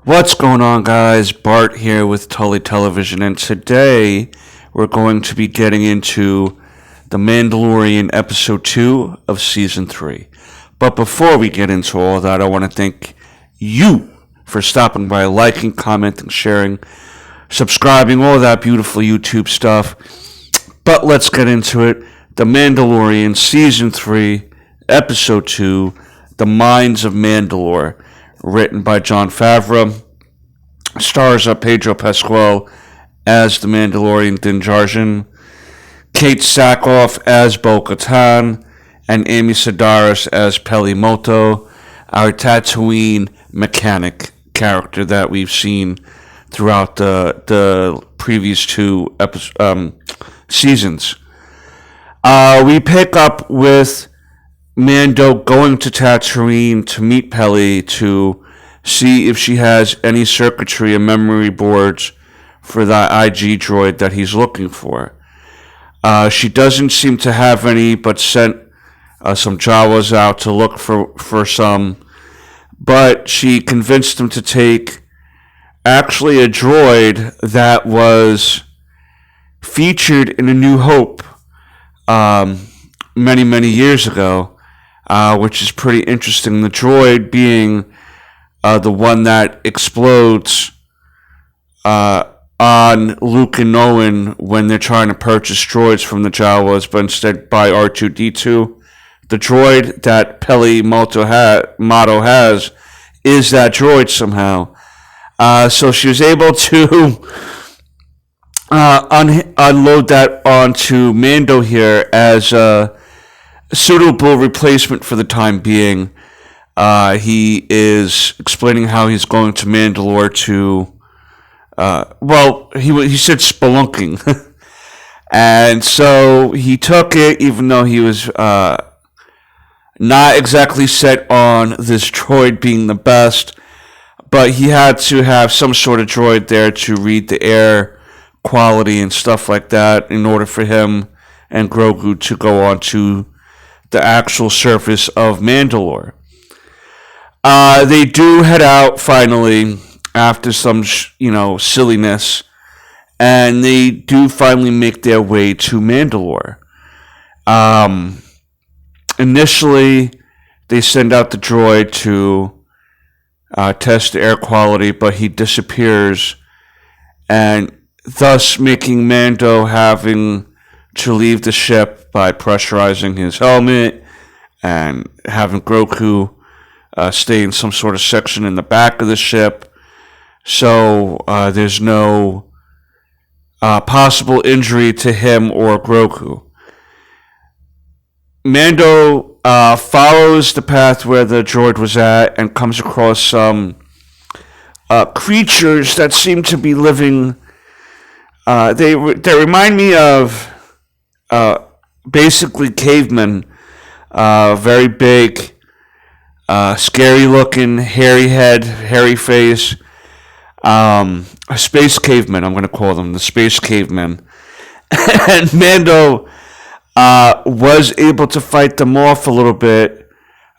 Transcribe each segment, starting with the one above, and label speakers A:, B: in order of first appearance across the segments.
A: What's going on, guys? Bart here with Tully Television, and today we're going to be getting into The Mandalorian Episode 2 of Season 3. But before we get into all that, I want to thank you for stopping by, liking, commenting, sharing, subscribing, all that beautiful YouTube stuff. But let's get into it. The Mandalorian Season 3, Episode 2, The Mines of Mandalore. Written by Jon Favreau, stars Pedro Pascal as the Mandalorian Din Djarin, Kate Sackhoff as Bo-Katan, and Amy Sedaris as Peli Motto, our Tatooine mechanic character that we've seen throughout the previous two seasons. We pick up with Mando going to Tatooine to meet Peli to see if she has any circuitry and memory boards for that IG droid that he's looking for. She doesn't seem to have any, but sent some Jawas out to look for some. But she convinced them to take actually a droid that was featured in A New Hope many, many years ago. Which is pretty interesting. The droid being the one that explodes on Luke and Owen when they're trying to purchase droids from the Jawas, but instead buy R2-D2. The droid that Peli Motto has is that droid somehow. So she was able to unload that onto Mando here as suitable replacement for the time being. He is explaining how he's going to Mandalore to, he said spelunking. And so he took it, even though he was not exactly set on this droid being the best, but he had to have some sort of droid there to read the air quality and stuff like that in order for him and Grogu to go on to the actual surface of Mandalore. They do head out finally after some, silliness, and they do finally make their way to Mandalore. Initially, they send out the droid to test the air quality, but he disappears, and thus making Mando having to leave the ship by pressurizing his helmet and having Grogu stay in some sort of section in the back of the ship, so there's no possible injury to him or Grogu. Mando follows the path where the droid was at and comes across some creatures that seem to be living. They remind me of basically cavemen, very big, scary looking, hairy head, hairy face, space cavemen, I'm going to call them, the space cavemen. And Mando was able to fight them off a little bit.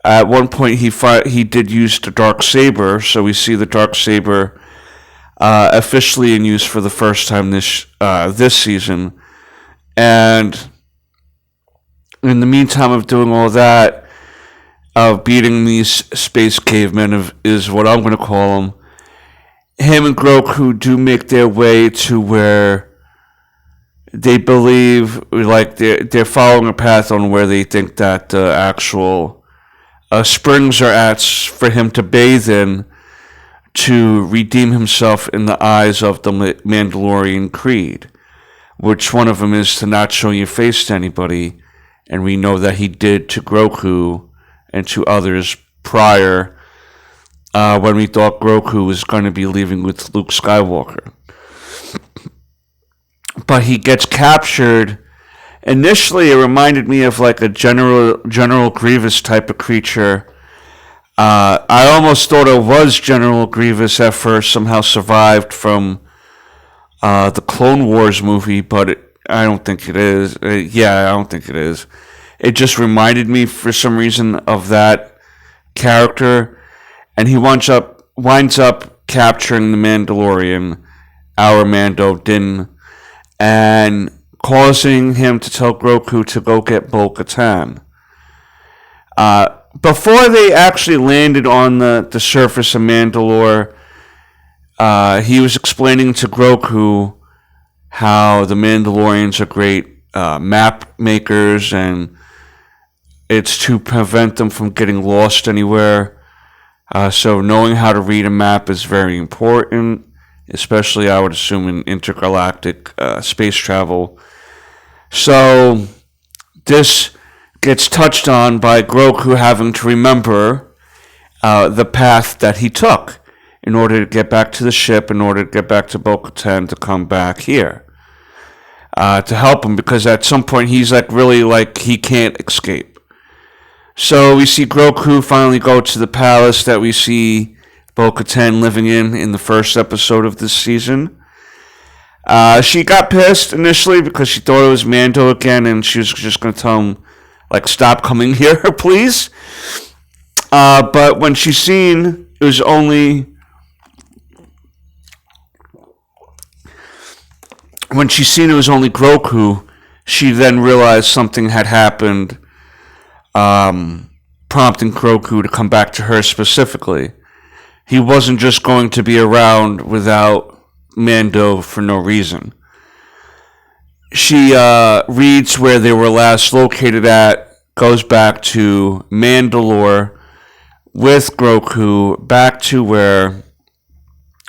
A: At one point he did use the dark saber, so we see the dark saber officially in use for the first time this season. And in the meantime of doing all that, of beating these space cavemen, is what I'm going to call them, him and Grogu do make their way to where they believe, like, they're following a path on where they think that the actual springs are at for him to bathe in to redeem himself in the eyes of the Mandalorian creed. Which one of them is to not show your face to anybody, and we know that he did to Grogu and to others prior, when we thought Grogu was going to be leaving with Luke Skywalker. But he gets captured. Initially, it reminded me of like a General Grievous type of creature. I almost thought it was General Grievous at first, somehow survived from the Clone Wars movie, but I don't think it is. I don't think it is. It just reminded me for some reason of that character, and he winds up capturing the Mandalorian, our Mando Din, and causing him to tell Grogu to go get Bo-Katan. Before they actually landed on the surface of Mandalore, he was explaining to Grogu how the Mandalorians are great map makers, and it's to prevent them from getting lost anywhere. So knowing how to read a map is very important, especially, I would assume, in intergalactic space travel. So this gets touched on by Grogu having to remember the path that he took in order to get back to the ship, in order to get back to Bo-Katan to come back here to help him, because at some point he's really he can't escape. So we see Grogu finally go to the palace that we see Bo-Katan living in the first episode of this season. She got pissed initially because she thought it was Mando again, and she was just going to tell him, stop coming here, please. But when she seen it was only Grogu, she then realized something had happened, prompting Grogu to come back to her specifically. He wasn't just going to be around without Mando for no reason. She reads where they were last located at, goes back to Mandalore with Grogu, back to where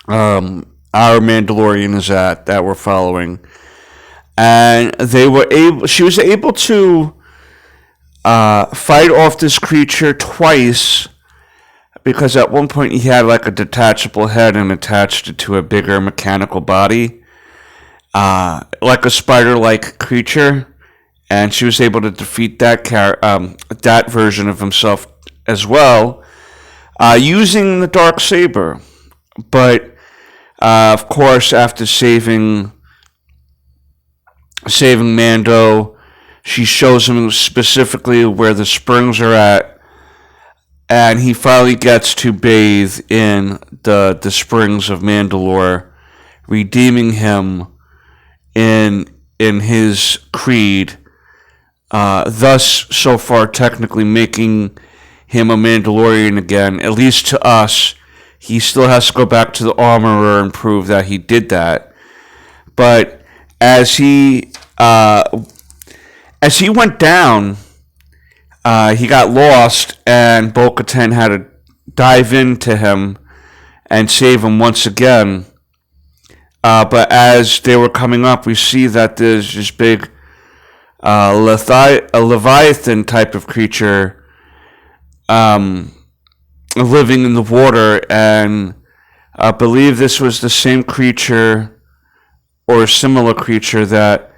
A: our Mandalorian is at that we're following, and she was able to fight off this creature twice, because at one point he had a detachable head and attached it to a bigger mechanical body, like a spider-like creature, and she was able to defeat that version of himself as well, using the dark saber. But of course, after saving Mando, she shows him specifically where the springs are at, and he finally gets to bathe in the springs of Mandalore, redeeming him in his creed, thus so far technically making him a Mandalorian again, at least to us. He still has to go back to the armorer and prove that he did that. But as he went down, he got lost, and Bo-Katan had to dive into him and save him once again. But as they were coming up, we see that there's this big Leviathan type of creature living in the water, and I believe this was the same creature or a similar creature that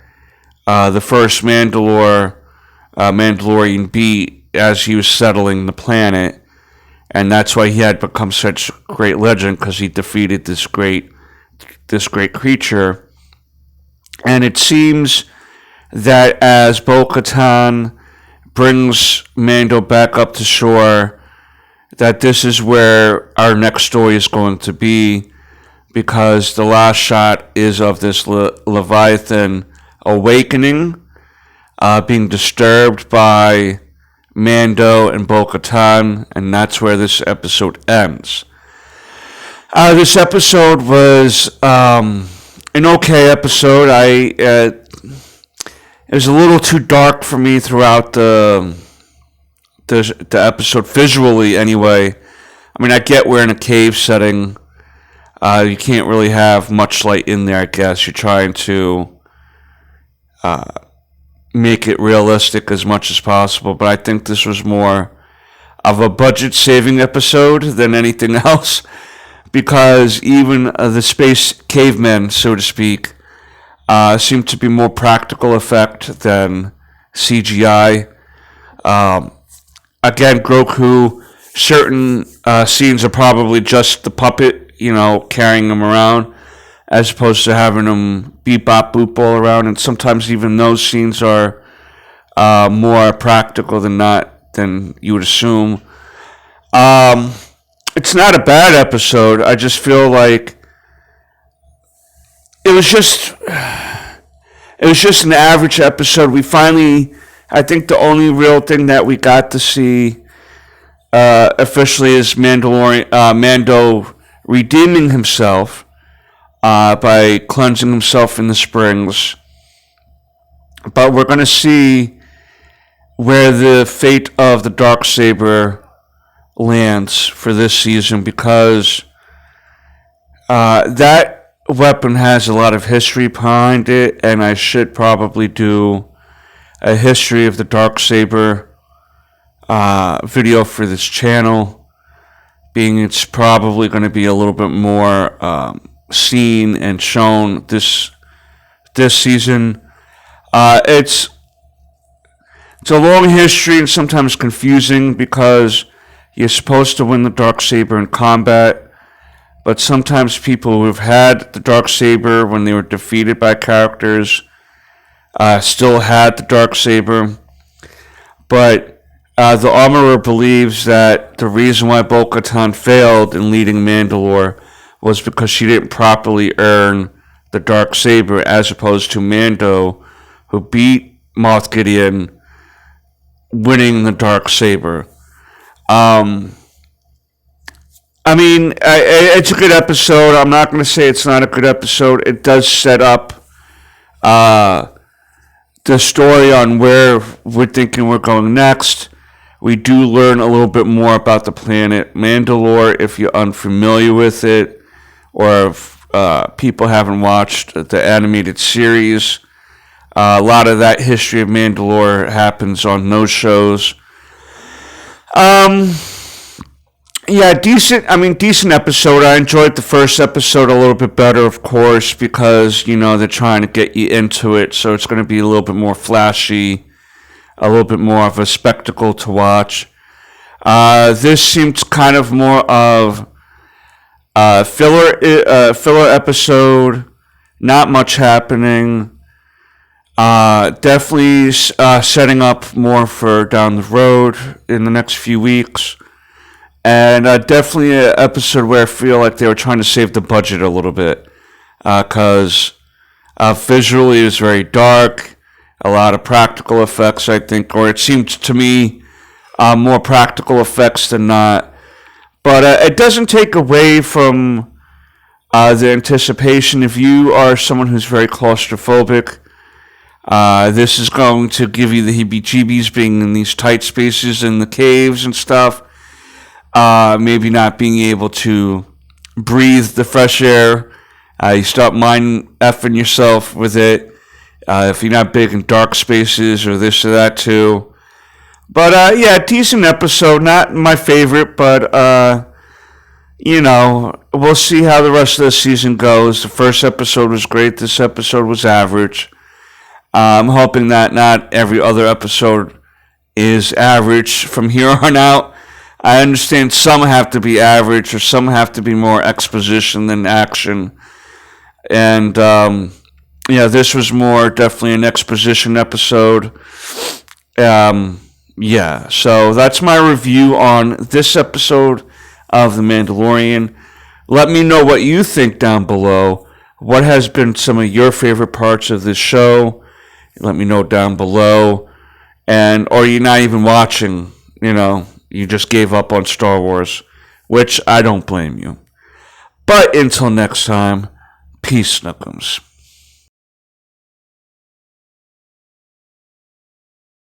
A: the first Mandalorian beat as he was settling the planet, and that's why he had become such a great legend, because he defeated this great creature. And it seems that as Bo-Katan brings Mando back up to shore, that this is where our next story is going to be, because the last shot is of this Leviathan awakening, being disturbed by Mando and Bo-Katan, and that's where this episode ends. This episode was an okay episode. It was a little too dark for me throughout the episode, visually anyway. I mean, I get we're in a cave setting. You can't really have much light in there, I guess. You're trying to make it realistic as much as possible, but I think this was more of a budget-saving episode than anything else, because even the space cavemen, so to speak, seem to be more practical effect than CGI. Again, Grogu, certain scenes are probably just the puppet, carrying him around, as opposed to having him beep, bop, boop all around. And sometimes even those scenes are more practical than you would assume. it's not a bad episode. I just feel like it was just an average episode. We finally, I think the only real thing that we got to see officially is Mando redeeming himself by cleansing himself in the springs. But we're going to see where the fate of the Darksaber lands for this season, because that weapon has a lot of history behind it, and I should probably do a history of the Darksaber video for this channel, being it's probably going to be a little bit more seen and shown this season. It's a long history and sometimes confusing, because you're supposed to win the Darksaber in combat, but sometimes people who've had the Darksaber when they were defeated by characters still had the Darksaber. But the Armorer believes that the reason why Bo-Katan failed in leading Mandalore was because she didn't properly earn the Darksaber, as opposed to Mando, who beat Moff Gideon, winning the Darksaber. I mean, it's a good episode. I'm not going to say it's not a good episode. It does set up the story on where we're thinking we're going next. We do learn a little bit more about the planet Mandalore, if you're unfamiliar with it, or if people haven't watched the animated series. A lot of that history of Mandalore happens on those shows. Yeah, decent episode. I enjoyed the first episode a little bit better, of course, because, they're trying to get you into it, so it's going to be a little bit more flashy, a little bit more of a spectacle to watch. This seems kind of more of a filler episode, not much happening. Definitely setting up more for down the road in the next few weeks. And definitely an episode where I feel like they were trying to save the budget a little bit. Because visually it was very dark. A lot of practical effects, I think. Or it seemed to me more practical effects than not. But it doesn't take away from the anticipation. If you are someone who's very claustrophobic, this is going to give you the heebie-jeebies, being in these tight spaces in the caves and stuff. Maybe not being able to breathe the fresh air. You start mind-effing yourself with it. If you're not big in dark spaces or this or that too. But yeah, decent episode. Not my favorite, but we'll see how the rest of the season goes. The first episode was great. This episode was average. I'm hoping that not every other episode is average from here on out. I understand some have to be average, or some have to be more exposition than action. And, this was more definitely an exposition episode. So that's my review on this episode of The Mandalorian. Let me know what you think down below. What has been some of your favorite parts of this show? Let me know down below. Or you're not even watching, you just gave up on Star Wars, which I don't blame you. But until next time, peace, Snookums.